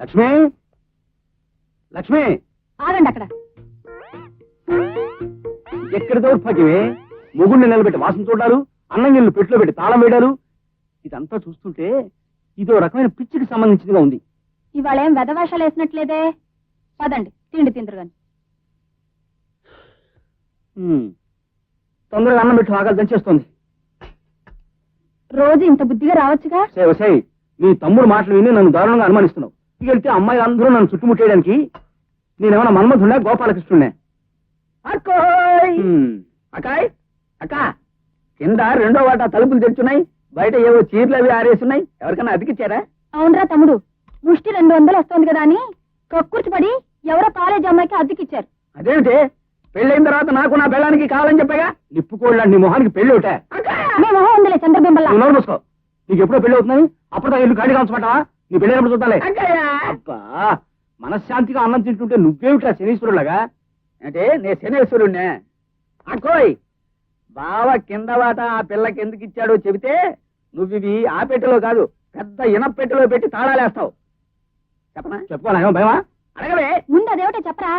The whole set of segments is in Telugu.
లక్ష్మి లక్ష్మి ఆగండి అక్కడ. ఎక్కడ దౌర్భాగ్యమే, మొగుడిని నిలబెట్టి వాసన చూడారు, అన్నం గిన్నెలు పెట్టులో పెట్టి తాళం వేయడారు. ఇదంతా చూస్తుంటే ఇదో రకమైన పిచ్చికి సంబంధించిందిగా ఉంది. ఇవాళ ఏం వెధవేషాలు వేసినట్లేదే. పదండి తిండి తిందరు గాని. తొందరగా అన్నం పెట్టి ఆకలి దంచేస్తోంది. రోజు ఇంత బుద్ధిగా రావచ్చుగా. సేవసాయి, నీ తమ్ముడు మాటలు విని నన్ను దారుణంగా అనుమానిస్తున్నావు. ఇక వెళ్తే అమ్మాయి అందరూ నన్ను చుట్టుముట్టేయడానికి నేనేమన్నా మన్మధుండే గోపాలకృష్ణుడే? అకాయ్ అక్క, కింద రెండో వాట తలుపులు తెచ్చున్నాయి, బయట ఏవో చీరలు అవి ఆరేస్తున్నాయి. ఎవరికైనా అతికిచ్చారా? అవునరా తమ్ముడు, ముష్టి 200 వస్తోంది కదా అని కక్కుర్చిపడి ఎవరో కాలేజ్ అమ్మాయికి అద్దెకిచ్చారు. అదేమిటి, పెళ్ళైన తర్వాత నాకు నా పెళ్ళానికి కావాలని చెప్పగా నిప్పుకోళ్ళ నీ మొహానికి పెళ్లి ఒకటే. నీ మొహం ఉందిలే చంద్రబింబల్లా. నువ్వు నోరు మూసుకో. నీకు ఎప్పుడో పెళ్లి అవుతున్నాయి, అప్పుడు ఇల్లు ఖాళీ కాల్చమంటావా? నీ పెళ్ళైనప్పుడు చూద్దాలే. అబ్బా, మనశ్శాంతిగా అన్నం తింటుంటే నువ్వేమిట్రా శనీశ్వరులాగా? అంటే నేను శనీశ్వరుణ్ణే. అక్కోయ్, బావ కింద వాట ఆ పిల్లకి ఎందుకు ఇచ్చాడో చెబితే నువ్వు ఇవి ఆ పెట్టెలో కాదు, పెద్ద ఇనపెట్టెలో పెట్టి తాళాలేస్తావు. చెప్పనా? చెప్పుకోనా? భయమా? అడగవే. ముందు అదేమిటో చెప్పరా.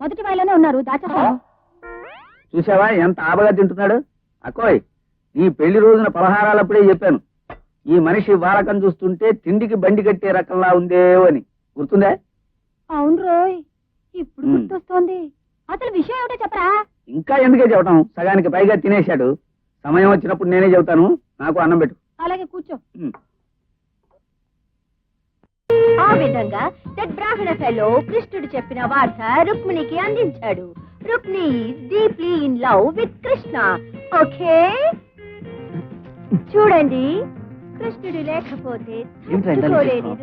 మొదటి వాయిలోనే ఉన్నారు, దాచేస్తాను. చూసావా ఎంత ఆబగా తింటున్నాడు? అక్కోయ్, నీ పెళ్లి రోజున పలహారాలప్పుడే చెప్పాను, ఈ మనిషి వారకం చూస్తుంటే తిండికి బండి కట్టే రకంలా ఉందేవో అని. గుర్తుందే? అవును రోయ్, ఇప్పుడు గుర్తొస్తోంది. అసలు విషయం ఏమిటో చెప్పరా. ఇంకా ఎందుకే చెప్పటం, సగానికి పైగా తినేశాడు. సమయం వచ్చినప్పుడు నేనే చెబుతాను. నాకు అన్నం పెట్టు. అలాగే కూర్చో. ఆ విధంగా బ్రాహ్మణ ఫెలో కృష్ణుడు చెప్పిన వార్త రుక్మిణికి అందించాడు. Rukmini is deeply in love with Krishna. Okay, చూడండి, కృష్ణుడు లేకపోతే తట్టుకోలేని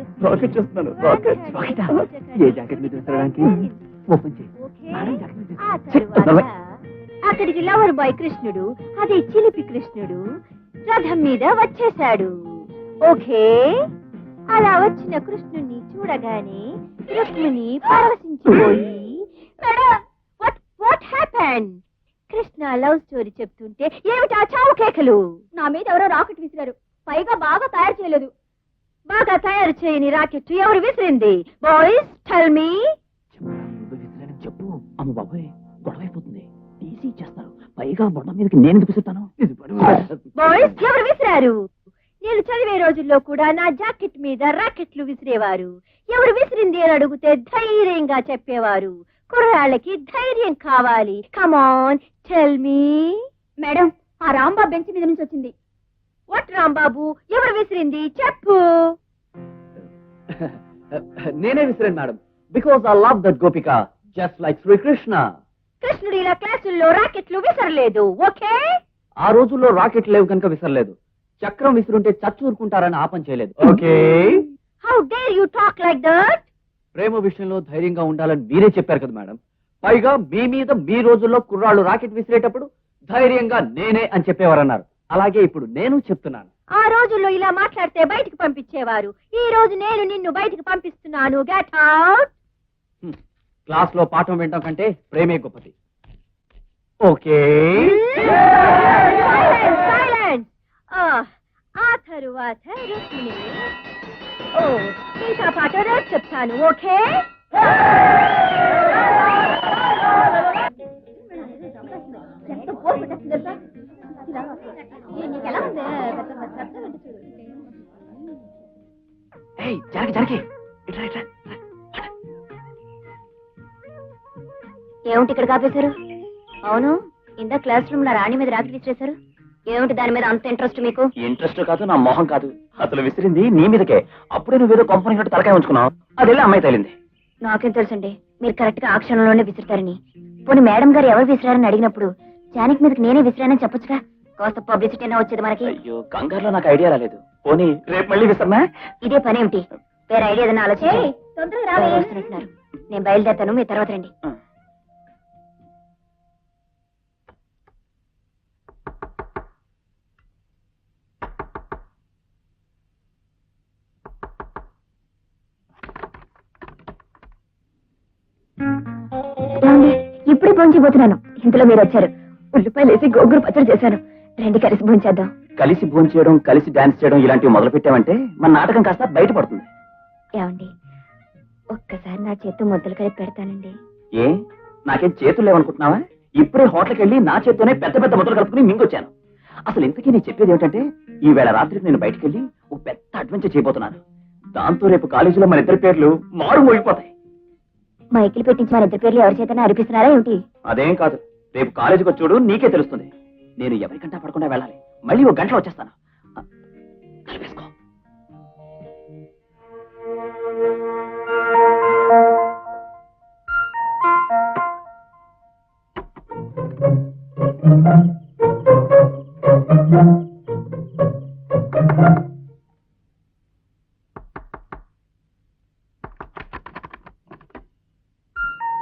ఆ తరువాత అక్కడికి లవర్ బాయ్ కృష్ణుడు, అదే చిలిపి కృష్ణుడు, రథం మీద వచ్చేశాడు. ఓకే, అలా వచ్చిన కృష్ణుణ్ణి చూడగానే రుక్మిణి పరవశించిపోయి, what happened? Krishna love story చెప్తుంటే ఏమిటా చావు కేకలు? నా మీద ఎవరో రాకెట్ విసిరారు, పైగా బాగా తయారు చేయలేదు. బాగా తయారు చేయని రాకెట్ ఎవరు విసిరింది? Boys tell me. చెప్పు. అమ్మ బాబాయ్, గొడవైపోతుంది, తీసి ఇచ్చేస్తారు. పైగా బొమ్మ మీదకి నేను చూపిస్తాను. బాయ్స్ ఎవరు విసిరారు? నేను చదివే రోజుల్లో కూడా నా జాకెట్ మీద రాకెట్లు విసిరేవారు. ఎవరు విసిరింది అని అడిగితే ధైర్యంగా చెప్పేవారు. కుర్రాళ్ళకి ధైర్యం కావాలి. Come on tell me. మేడం, ఆ రాంబాబు బెంచ్ మీద నుంచి వచ్చింది. వాట్ రాంబాబు? ఎవరు విసిరింది చెప్పు. నేనే విసిరాను madam, because I love that Gopika just like Srikrishna. కృష్ణుడు ఇలా క్లాసుల్లో రాకెట్లు విసరలేదు. ఓకే, ఆ రోజుల్లో రాకెట్ లేవు కనుక విసరలేదు. చక్రం విసురుంటే చచ్చూరుకుంటారని ఆపం చేయలేదు. Okay, how dare you talk like that? ప్రేమ విషయంలో ధైర్యంగా ఉండాలని మీరే చెప్పారు కదా మేడం. పైగా మీ మీద మీ రోజుల్లో కుర్రాళ్ళు రాకెట్ విసిరేటప్పుడు ధైర్యంగా నేనే అని చెప్పేవారన్నారు. అలాగే ఇప్పుడు నేను చెప్తున్నాను. ఆ రోజుల్లో ఇలా మాట్లాడితే బయటికి పంపించేవారు. ఈ రోజు నేను నిన్ను బయటికి పంపిస్తున్నాను. Get out. క్లాస్ లో పాఠం వినడం కంటే ప్రేమే గొప్పది. Okay, silence. ఆ తరువాత రుక్మిణి, మిగతా పాట రేపు చెప్తాను. ఓకే, ఏమిటి ఇక్కడ కాపేశారు? అవును, ఇందా క్లాస్ రూమ్ లో రాణి మీద రాకెట్ విసిరేశారు. ఏమిటి దాని మీద అంత ఇంట్రెస్ట్ మీకు? ఇంట్రెస్ట్ కాదు, నా మొహం కాదు, అసలు విసిరింది నీ మీదకే. అప్పుడే నువ్వేదో కంపెనీ తలకాయ ఉంచుకున్నావు, అదెళ్ళి అమ్మాయి తేలింది. నాకేం తెలుసండి, మీరు కరెక్ట్ గా ఆ క్షణంలోనే విసురుతారని. పోనీ మేడం గారు ఎవరు విసిరారని అడిగినప్పుడు జానకి మీదకి నేనే విసిరానని చెప్పొచ్చుగా. కాస్త పబ్లిసిటీ అయినా వచ్చేది మనకి. అయ్యో, కంగారులో నాకు ఐడియా రాలేదు. పోనీ రేపు మళ్ళీ విసరనా? ఇదే పని ఏమిటి? వేరే ఐడియా ఏదైనా ఆలోచించి వస్తున్నట్టున్నారు. నేను బయలుదేరుతాను, మీ తర్వాత రండి. ఇప్పుడే భోంచిపోతున్నాను, ఇంతలో మీరు వచ్చారు. ఉల్లిపాయలు వేసి గోంగూర పచ్చడి చేశాను. రండి కలిసి భోంచేద్దాం. కలిసి భోజనం చేయడం, కలిసి డాన్స్ చేయడం ఇలాంటివి మొదలు పెట్టామంటే మన నాటకం కాస్త బయటపడుతుంది. ఏమండి, నా చేత్తో ముద్దలు కలిపి పెడతానండి. ఏ నాకేం చేతులు లేవనుకుంటున్నావా? ఇప్పుడే హోటల్కి వెళ్ళి నా చేత్తోనే పెద్ద పెద్ద ముద్దలు కలుపుకుని మింగొచ్చాను. అసలు ఇంతకీ నేను చెప్పేది ఏమిటంటే, ఈ వేళ రాత్రికి నేను బయటికి వెళ్ళి ఓ పెద్ద అడ్వెంచర్ చేయబోతున్నాను. దాంతో రేపు కాలేజీలో మన ఇద్దరి పేర్లు మారు మోగిపోతాయి. మైకిల్ పెట్టించి మన ఇద్దరి పేర్లు ఎవరి చేతనే అరిపిస్తున్నారా ఏమిటి? అదేం కాదు, రేపు కాలేజీకి వచ్చి చూడు, నీకే తెలుస్తుంది. నేను ఎవరికంటా పడకుండా వెళ్ళాలి. మళ్ళీ ఒక గంటలో వచ్చేస్తాను. కలిపేసుకో.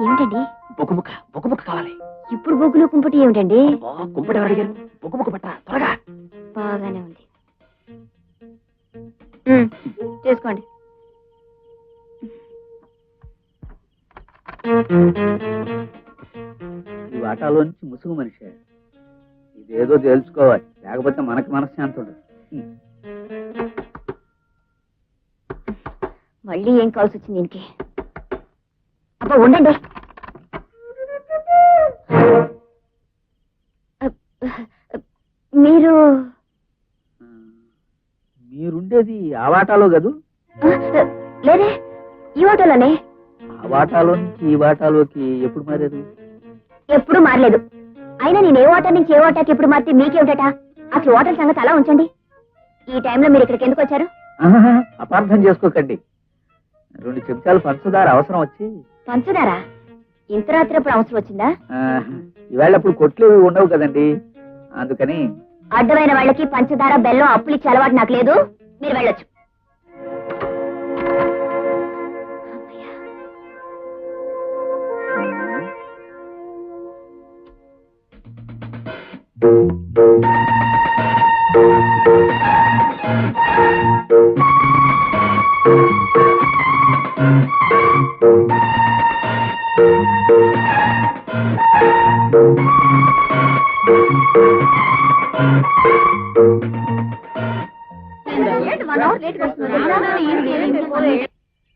ఏమిటండి? బొగ్గుముక్క కావాలి. ఇప్పుడు బొగ్గులు కుంపటి ఏమిటండి? కుంపటి ఎవరు అడిగారు? బొగ్గుముక్క పట్ట త్వరగా. బాగానే ఉంది, చేసుకోండి. ఈ వాటాలోంచి ముసుగు మనిషి ఇదేదో తెలుసుకోవాలి, లేకపోతే మనకి మనశ్శాంతి ఉండదు. మళ్ళీ ఏం కావాల్సి వచ్చింది దీనికి? అబ్బా ఉండండి. మీరుండేది ఆ వాటాలో కదూ? లేదే, ఈ వాటాలోనే. ఆ వాటాలో నుంచి ఈ వాటాలోకి ఎప్పుడు మారారు? ఎప్పుడు మారలేదు. అయినా నేను ఏ వాటా నుంచి ఏ వాటాకి ఎప్పుడు మారితే మీకేమిటట? అసలు వాటర్ సంగతి అలా ఉంచండి. ఈ టైంలో మీరు ఇక్కడికి ఎందుకు వచ్చారు? అపార్థం చేసుకోకండి, 2 చెంచాలు పంచదార అవసరం వచ్చి. పంచదార ఇంత రాత్రి అప్పుడు అవసరం వచ్చిందా? ఈవేళ అప్పుడు కొట్లు ఉండవు కదండి, అందుకని. అడ్డమైన వాళ్ళకి పంచదార బెల్లం అప్పులు ఇచ్చే అలవాటు నాకు లేదు. మీరు వెళ్ళొచ్చు.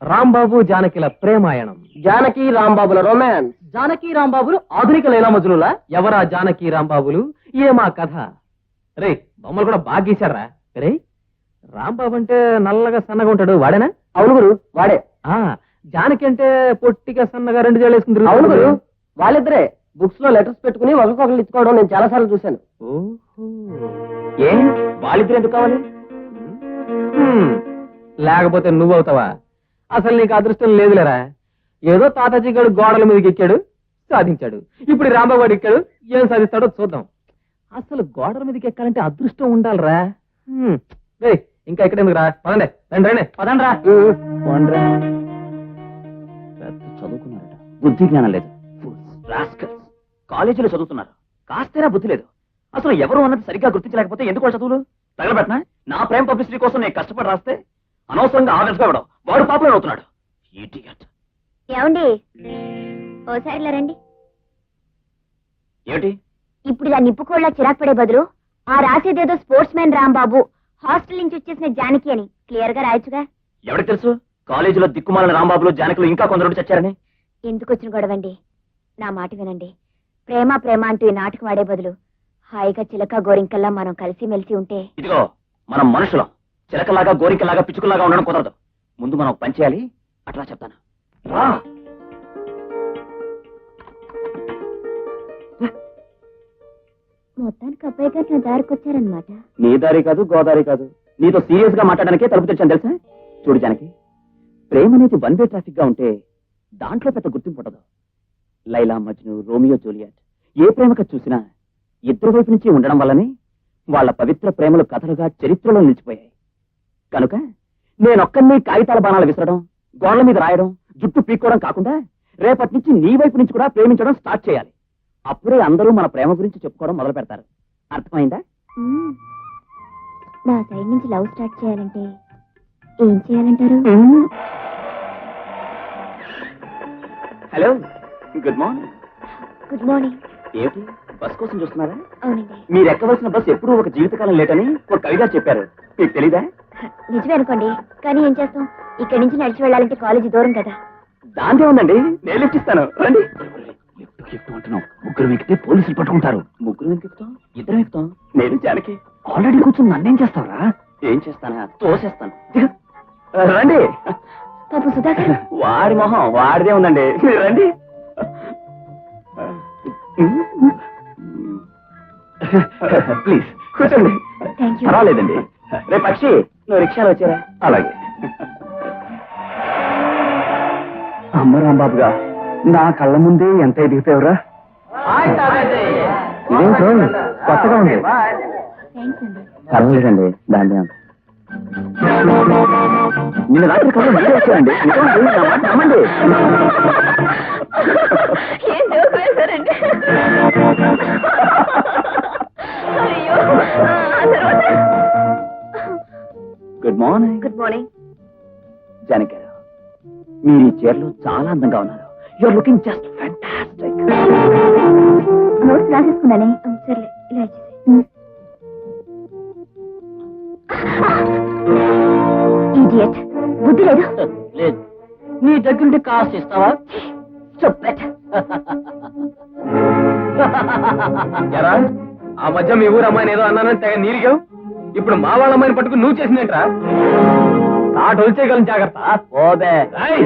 రాంబాబు జానకిల ప్రేమాయణం, జానకి రాంబాబుల రొమాన్స్, జానకి రాంబాబులు ఆధునిక లీలా మజ్నుల. ఎవరా జానకి రాంబాబులు, ఏమా కథ? రే బొమ్మలు కూడా బాగా గీశారా? రే రాంబాబు అంటే నల్లగా సన్నగా ఉంటాడు, వాడేనా? అవును గురు, వాడే. జానకి అంటే పొట్టిగా సన్నగా 2 జడలు వేసుకుంటారు. అవును గురు, వాళ్ళిద్దరే. బుక్స్ లో లెటర్స్ పెట్టుకుని ఒకరికొకరు ఇచ్చుకోవడం నేను చాలా సార్లు చూశాను. ఏ వాళ్ళిద్దరు ఎందుకు కావాలి? లేకపోతే నువ్వవుతావా? అసలు నీకు అదృష్టం లేదులేరా. ఏదో తాతాజీ గారు గోడల మీదకి ఎక్కాడు, సాధించాడు. ఇప్పుడు రాంబాబు గారు ఎక్కాడు, ఏం సాధిస్తాడో చూద్దాం. అసలు గోడల మీదకి ఎక్కాలంటే అదృష్టం ఉండాలిరా. ఇంకా ఇక్కడ ఎందుకు రా, పదండి. రండి పదండ్రా. చదువుకున్నారట, బుద్ధి జ్ఞానం లేదు. కాలేజీలో చదువుతున్నారు, కాస్తేనా బుద్ధి లేదు. అసలు ఎవరు అన్నది సరిగ్గా గుర్తించలేకపోతే ఎందుకో చదువులు తగలబెట్టినా? నా ప్రేమ పబ్లిసిటీ కోసం నేను కష్టపడి రాస్తే అనవసరంగా ఆవేశపడడం, వాడు పాపులర్ అవుతున్నాడు. ఏమండి ఓసారిలా రండి. ఏమిటి ఇప్పుడు ఇలా నిప్పుకోళ్ళ చిరాకు పడే బదులు ఆ రాసేదేదో స్పోర్ట్స్ మ్యాన్ రాంబాబు, హాస్టల్ నుంచి వచ్చేసిన జానకి అని క్లియర్ గా రాయొచ్చుగా. ఎవరికి తెలుసు కాలేజీలో దిక్కుమాలిన రాంబాబులు జానకులు ఇంకా కొందరు చచ్చారని? ఎందుకు వచ్చిన గొడవండి? నా మాట వినండి. ప్రేమ ప్రేమ అంటూ ఈ నాటకం ఆడే బదులు హాయిగా చిలక గోరింకల్లా మనం కలిసి మెలిసి ఉంటే. ఇదిగో మనం మనుషులం, చిలకలాగా గోరింకలాగా పిచ్చుకలాగా ఉండడం కుదరదు. ముందు మనం పని చేయాలి, అట్లా చెప్తాను. రా. మొత్తానికి అబ్బాయి గారు నా దారికి వచ్చారనమాట. నీ దారి కాదు, గోదారి కాదు, నీతో సీరియస్ గా మాట్లాడడానికే తలుపు తెచ్చాను తెలుసా. చూడు జానకి, ప్రేమ అనేది 1 వే ట్రాఫిక్ గా ఉంటే దాంట్లో పెద్ద గుర్తింపు ఉండదు. లైలా మజ్ను, రోమియో జూలియట్ ఏ ప్రేమక చూసినా ఇద్దరు వైపు నుంచి ఉండడం వల్లనే వాళ్ళ పవిత్ర ప్రేమలు కథలుగా చరిత్రలో నిలిచిపోయాయి. కనుక నేనొక్కడిని కాగితాల బాణాలు విసరడం, గోళ్ల మీద రాయడం, జుట్టు పీక్కోవడం కాకుండా రేపటి నుంచి నీ వైపు నుంచి కూడా ప్రేమించడం స్టార్ట్ చేయాలి. అప్పుడే అందరూ మన ప్రేమ గురించి చెప్పుకోవడం మొదలు పెడతారు. అర్థమైందా? నా సైడ్ నుంచి లవ్ స్టార్ట్ చేయాలంటే ఏం చేయాలంటారు? Hello, good morning. Good morning. ఏమిటి బస్ కోసం చూస్తున్నారా? అవునండి. మీరు ఎక్కవలసిన బస్ ఎప్పుడూ ఒక జీవితకాలం లేటని ఒక కవిగా చెప్పారు, మీకు తెలీదా? నిజమే అనుకోండి, కానీ ఏం చేస్తాం, ఇక్కడి నుంచి నడిచి వెళ్ళాలంటే కాలేజీ దూరం కదా. దాందే ఉందండి, నేను లిఫ్ట్ ఇస్తాను, రండి. లిఫ్ట్ అంటున్నావు, ముగ్గురు ఎక్కితే పోలీసులు పట్టుకుంటారు. ముగ్గురు ఎందుకు ఎక్కుతాం? ఇద్దరం ఎక్కుతాం, నేను జానకి. ఆల్రెడీ కూర్చొని నన్నేం చేస్తావురా? ఏం చేస్తానా, తోసేస్తాను. రండి. పాపం సుధాకర్, వాడి మొహం వాడిదే ఉందండి, మీరు రండి. ప్లీజ్ కూర్చోండి. Thank you. పర్వాలేదండి. రేపు పక్షి, నువ్వు రిక్షాలో వచ్చారా? అలాగే. అమ్మ రాంబాబుగా, నా కళ్ళ ముందే ఎంత ఎదిగిపోయావురా. ఇదేంటో కొత్తగా ఉంది. థ్యాంక్స్ అండి. పర్వాలేదండి, దాన్ని నిన్న రాత్రి కళ్ళు మీరే వచ్చారండి. నిజమండి, నా మాట నమ్మండి. ఏం జోక్ వేశారండి? అయ్యో, ఆ తర్వాత good morning. Good morning. Janaki garu, మీరు ఈ చీరలో చాలా అందంగా ఉన్నారు. You are looking just fantastic. Notes రాసేసుకున్నానే. సర్లే, ఇలా ఇచ్చేసి. ఇడియట్, బుద్ధి లేదు. లేదు, నీ దగ్గరుంటే కాస్ట్ ఇస్తావా? Stupid. ఎరా, ఆ మధ్య మీ ఊరు అమ్మాయిని ఏదో అన్నానని తెగ నీరిగావు. ఇప్పుడు మా వాళ్ళ అమ్మాయిని పట్టుకుని నువ్వు చేసిందేంట్రా? తాటు వచ్చేయగలను, జాగ్రత్త. పోదే. రేయ్,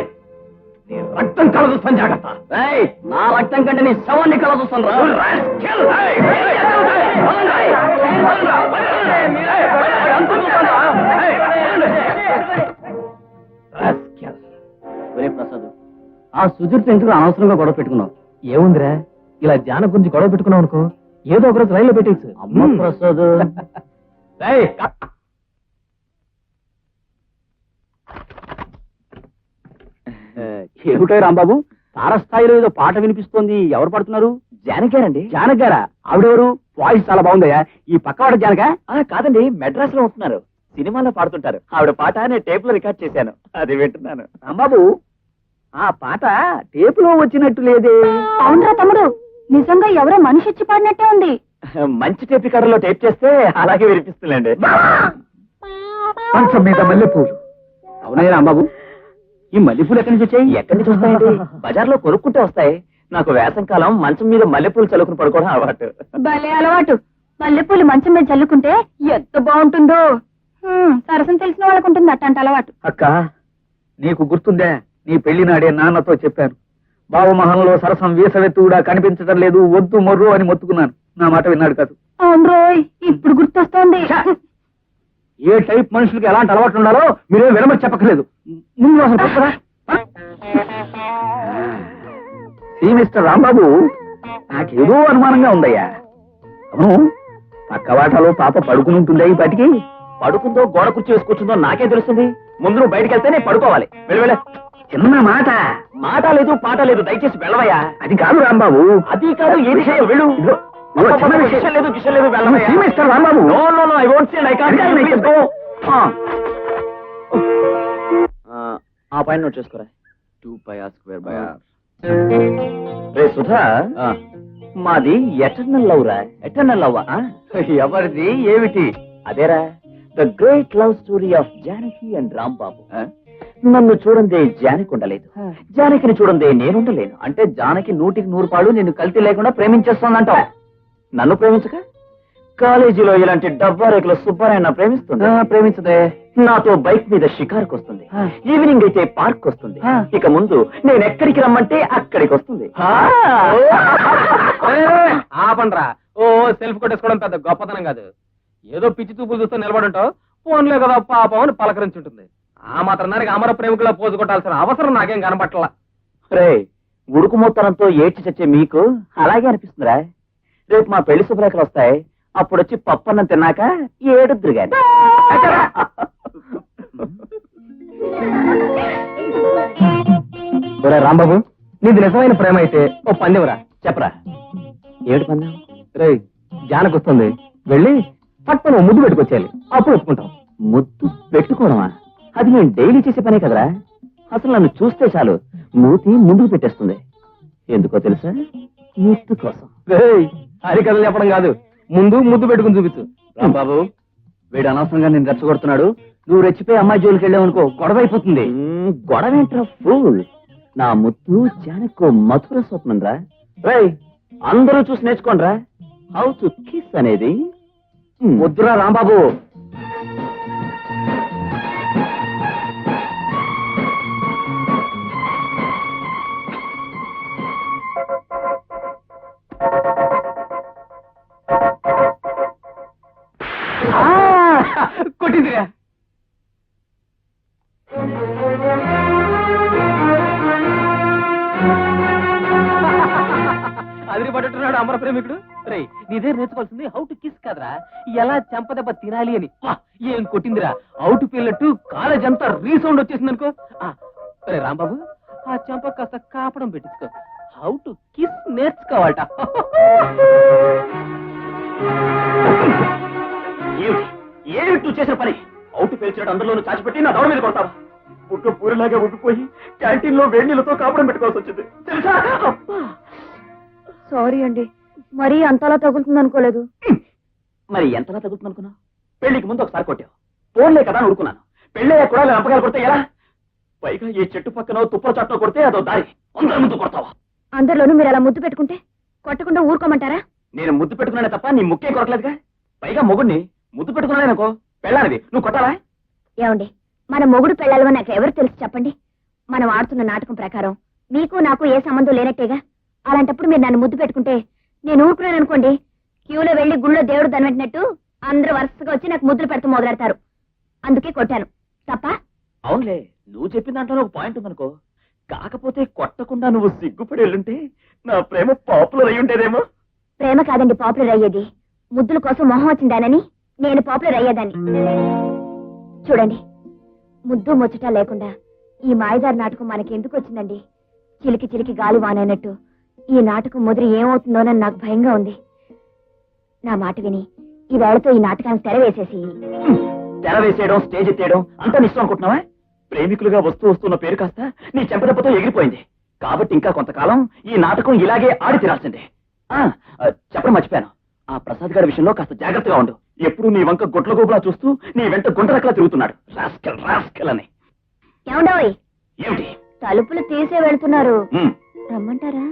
నీ రక్తం కల చూస్తాను, జాగ్రత్త. రేయ్, నా రక్తం కంటే నీ శవాన్ని కల చూస్తాను రా. ప్రసాద్, ఆ సుధీర్ ఎందుకు అనవసరంగా గొడవ పెట్టుకున్నావు? ఏముందిరా, ఇలా జాన గురించి గొడవ పెట్టుకున్నావు అనుకో, ఏదో ఒక రోజు రైల్లో పెట్టేచ్చు. అమ్మ ప్రసాద్. ఏమిటో రాంబాబు, తారస్థాయిలో ఏదో పాట వినిపిస్తోంది, ఎవరు పాడుతున్నారు? జానకి గారండి. జానక్ గారా? ఆవిడెవరు? వాయిస్ చాలా బాగుందయ్యా. ఈ పక్కవాడ జానక? కాదండి, మెడ్రాస్ లో ఉంటున్నారు, సినిమాలో పాడుతుంటారు. ఆవిడ పాట నేను టేప్ లో రికార్డ్ చేశాను, అది వింటున్నాను. రాంబాబు, ఆ పాట టేపులో వచ్చినట్టు లేదే. అవునరా తమ్ముడు, నిజంగా ఎవరో మనిషి వచ్చి పాడినట్టే ఉంది. మంచి టేప్ రికార్డర్లో టేప్ చేస్తే అలాగే వినిపిస్తుందండి. మంచం మీద మల్లెపూలు. అవునయ్య రాంబాబు, ఈ మల్లెపూలు ఎక్కడి నుంచి వచ్చాయి? ఎక్కడి నుంచి వస్తాయండి? బజార్లో కొనుక్కుంటే వస్తాయి. నాకు వేసంకాలం మంచం మీద మల్లెపూలు చల్లుకుని పడుకోవడం అలవాటు. భలే అలవాటు. మల్లెపూలు మంచం మీద చల్లుకుంటే ఎంత బాగుంటుందో. సరసం తెలిసిన వాళ్ళకు ఉంటుంది అట్టంట అలవాటు. అక్క, నీకు గుర్తుందే, నీ పెళ్లి నాడే నాన్నతో చెప్పాను, బావమహంలో సరసం వీసవెత్తుడా కనిపించడం లేదు, వద్దు మొర్రు అని మొత్తుకున్నాను. నా మాట విన్నాడు కాదు. అవును రోయ్, ఇప్పుడు గుర్తొస్తోంది. ఏ టైప్ మనుషులకి ఎలాంటి అలవాట్లు ఉండాలో మీరేం వినమని చెప్పకలేదు. ముందు అసలు చెప్పరా? మిస్టర్ రాంబాబు, నాకేదో అనుమానంగా ఉందయ్యా. అవును, పక్క వాటాలో పాప పడుకుని ఉంటుందా ఈ పాటికి? పడుకుందో గోడ కుర్చీ వేసి కూర్చుందో నాకేం తెలుస్తుంది? ముందు నువ్వు బయటకు వెళ్తే నేను పడుకోవాలి. వెళ్ళ. చిన్న మాట. మాట లేదు, పాట లేదు, దయచేసి వెళ్ళవయ్యా. అది కాదు రాంబాబు. అది కాదు, ఏ విషయం? వెళ్ళు. చిన్న విషయం. విషయం లేదు, విషయం లేదు, వెళ్ళవయ్యా. Mister Rambabu, No, no, no, I won't say, I can't say, please go. ఆ పాయింట్ నోట్ చేసుకోరా. 2πr²/r. రే సుధా, మాది ఎటర్నల్ లవ్ రా. Eternal love. ఎవరిది, ఏమిటి? అదేరా, the great love story of Janaki and Rambabu. నన్ను చూడందే జానకి ఉండలేదు, జానకిని చూడందే నేనుండలేను. అంటే జానకి 100కి 100 నిన్ను కల్తీ లేకుండా ప్రేమించేస్తోందంటావు. నన్ను ప్రేమించక కాలేజీలో ఇలాంటి డబ్బా రేకుల సుబ్బారాయణ ప్రేమిస్తుంది. ప్రేమించదే. నాతో బైక్ మీద షికార్కి వస్తుంది, ఈవినింగ్ అయితే పార్క్ వస్తుంది. ఇక ముందు నేను ఎక్కడికి రమ్మంటే అక్కడికి వస్తుంది. ఆపండ్రా. ఓ సెల్ఫ్ కొట్టేసుకోవడం పెద్ద గొప్పతనం కాదు. ఏదో పిచ్చి చూపులు చూస్తూ నిలబడుంటావు, ఫోన్లే కదా పాపం అని పలకరించుంటుంది. ఆ మాత్రం దానికి అమర ప్రేమికులా పోజు కొట్టాల్సిన అవసరం నాకేం కనపట్లా. రే, ఉడుకు మొత్తనంతో ఏడ్చి చచ్చే మీకు అలాగే అనిపిస్తుందిరా. రేపు మా పెళ్లి శుభ్రేఖలు వస్తాయి, అప్పుడొచ్చి పప్పన్నం తిన్నాక ఏడుద్దురు గాని. రాంబాబు, నీది నిజమైన ప్రేమ అయితే ఓ పందెవరా, చెప్పరా. ఏడు పందెం? రే, జానకు వస్తుంది, వెళ్ళి పట్టును ముద్దు పెట్టుకొచ్చేయాలి, అప్పుడు ఒప్పుకుంటాం. ముద్దు పెట్టుకోవడమా? అది నేను డైలీ చేసే పనే కదరా. అసలు నన్ను చూస్తే చాలు మూతి ముందుకు పెట్టేస్తుంది. ఎందుకో తెలుసా? ముద్దు కోసం. హరికథలు చెప్పడం కాదు, ముందు ముద్దు పెట్టుకుని చూపించు. రాంబాబు, వీడు అనవసరంగా నేను రెచ్చగొడుతున్నాడు. నువ్వు రెచ్చిపోయి అమ్మాయి జోలికి వెళ్ళావు అనుకో, గొడవ అయిపోతుంది. గొడవ ఏంట్రా ఫూల్? నా ముత్తు జానకో మధుర స్వప్నం రా. రేయ్, అందరూ చూసి నేర్చుకోండి రా హౌ టు కిస్ అనేది. వద్దురా రాంబాబు. కొట్టిందిగా. అదిరి పట్టున్నాడు అమర ప్రేమికుడు. రే, నీదే నేర్చుకోవాల్సింది హౌ టు కిస్ కదరా, ఎలా చెంపదెబ్బ తినాలి అని. వా, ఏం కొట్టిందిరా, అవుట్ పిల్లట్టు కాలేజ్ అంతా రీసౌండ్ వచ్చేసింది అనుకో. రే రాంబాబు, ఆ చెంప కాస్త కాపడం పెట్టించుకో. హౌ టు కిస్ నేర్చుకోవాలట. ఏమిటి నువ్వు చేసిన పని? అవుట్ పేల్చినట్టు అందరిలోనూ చాచిపెట్టి నా దౌడ మీద కొడతావా? పుట్టు పూరిలాగా ఉడిపోయి క్యాంటీన్ లో వేడి నీళ్ళతో కాపడం పెట్టుకోవాల్సి వచ్చింది తెలుసా? సారీ అండి, మరీ అంతలా తగులుతుంది అనుకోలేదు. మరి ఎంతలా తగ్గుతుంది అనుకున్నావు? పెళ్లికి ముందు ఒకసారి కొట్టావు, ఫోన్లే కదా అని ఊరుకున్నాను. పెళ్ళయ్యా కూడా రంపకాలు కొడితే ఎలా? పైగా ఈ చెట్టు పక్కన తుప్పల చాట్లో కొడితే అదో దారి, అందరి ముందు కొడతావా? అందరిలోనూ మీరు అలా ముద్దు పెట్టుకుంటే కొట్టకుండా ఊరుకోమంటారా? నేను ముద్దు పెట్టుకున్నానే తప్ప నీ ముక్కే కొరకలేదుగా. పైగా మొగుడిని ముద్దు పెట్టుకున్నాననుకో, పెళ్ళానిది నువ్వు కొట్టాలా? ఏమండి, మన మొగుడు పెళ్ళాలో నాకు ఎవరు తెలుసు చెప్పండి. మనం ఆడుతున్న నాటకం ప్రకారం మీకు నాకు ఏ సంబంధం లేనట్టేగా. అలాంటప్పుడు మీరు నన్ను ముద్దు పెట్టుకుంటే నేను ఊరుకున్నాను అనుకోండి, క్యూలో వెళ్లి గుళ్ళో దేవుడు దనబెట్టినట్టు అందరూ వరుసగా వచ్చి నాకు ముద్దులు పెడుతూ మొదలెడతారు. అందుకే కొట్టాను. తప్ప? అవునులే, నువ్వు చెప్పిన దాంట్లో ఒక పాయింట్ ఉందనుకో. కాకపోతే కొట్టకుండా నువ్వు సిగ్గుపడి వెళ్ళుంటే నా ప్రేమ పాపులర్ అయి ఉండేదేమో. ప్రేమ కాదండి పాపులర్ అయ్యేది, ముద్దుల కోసం మొహం వచ్చిందానని నేను పాపులర్ అయ్యేదాన్ని. చూడండి, ముద్దు ముచ్చట లేకుండా ఈ మాయదారి నాటకం మనకి ఎందుకు వచ్చిందండి? చిలికి చిలికి గాలి వానైనట్టు ఈ నాటకం ముదిరి ఏమవుతుందోనని నాకు భయంగా ఉంది. నా మాట విని ఈ వేళతో ఈ నాటకానికి తెర వేసేసి. తెర వేసేయడం, స్టేజ్ ఎత్తేయడం అంతా నిష్టం అనుకుంటున్నావా? ప్రేమికులుగా వస్తూ వస్తున్న పేరు కాస్త నీ చెంపదెబ్బతో ఎగిరిపోయింది. కాబట్టి ఇంకా కొంతకాలం ఈ నాటకం ఇలాగే ఆడి తీరాల్సిందే. చెప్పడం మర్చిపోయాను, ఆ ప్రసాద్ గారి విషయంలో కాస్త జాగ్రత్తగా ఉండు. ఎప్పుడు నీ వంక గుట్ల గోపులా చూస్తూ నీ వెంట గుంటరక్కలా తిరుగుతున్నాడు. రాస్కెల్ రాస్కెల్ అని. ఏమండోయ్, ఏమిటి? తలుపులు తీసే వెళ్తున్నారు, ఉమ్. రమ్మంటారా?